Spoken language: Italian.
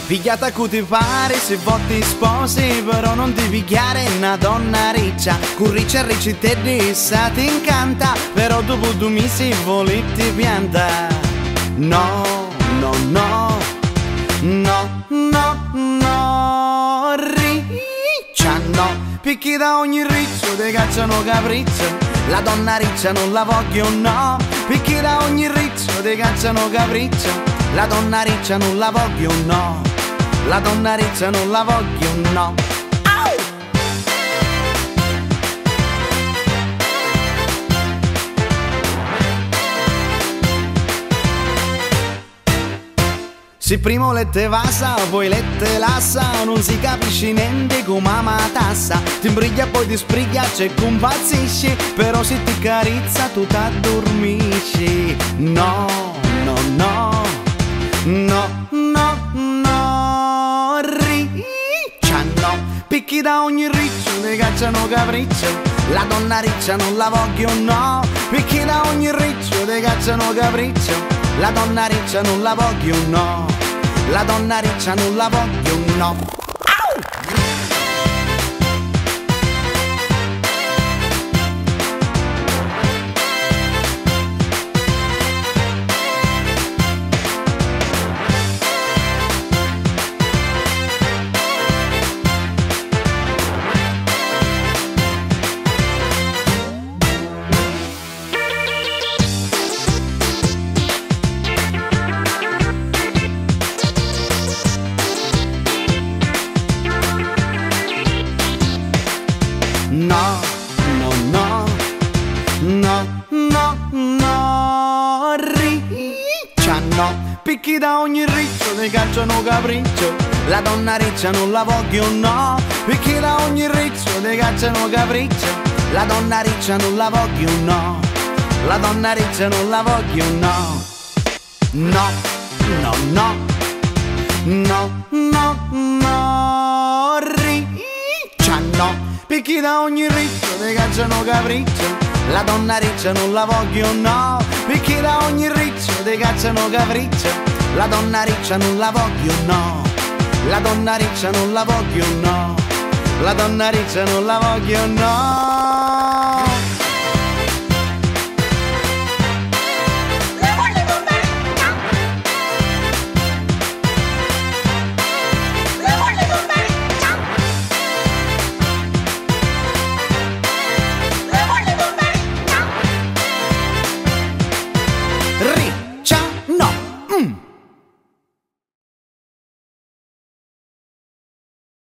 Pigliata cu ti pare se voti sposi, però non ti pigliare una donna riccia. Con riccia ricci te dissa ti incanta, però dopo 2 mesi voletti pianta. No, no, no, no, no, no, riccia no. Picchi da ogni riccio te cacciano capriccio, la donna riccia non la voglio no. Picchi da ogni riccio te cacciano capriccio, la donna riccia non la voglio no. La donna riccia non la voglio no. Se primo lette vasa, poi lette lassa, non si capisce niente come matassa. Ti imbriglia poi ti spriglia, c'è compazzisci, però se ti carizza tu t'addormisci. No, no, no, no, no, no, riccia no. Picchi da ogni riccio, ne cacciano capriccio, la donna riccia non la voglio no. Picchi da ogni riccio, ne cacciano capriccio, la donna riccia non la voglio no. La donna riccia non la voglio no. No, no, no, no, no, no, riccia no. Picchi da ogni riccio, ne cacciano capriccio, la donna riccia non la voglio no. Picchi da ogni riccio, ne cacciano capriccio, la donna riccia non la voglio no. La donna riccia non la voglio no. No, no, no, no, no, no, riccia no. Picchi da ogni riccio, ne cacciano capriccio, la donna riccia non la voglio no. Picchi da ogni riccio, ne cacciano capriccio, la donna riccia non la voglio no. La donna riccia non la voglio no. La donna riccia non la voglio no.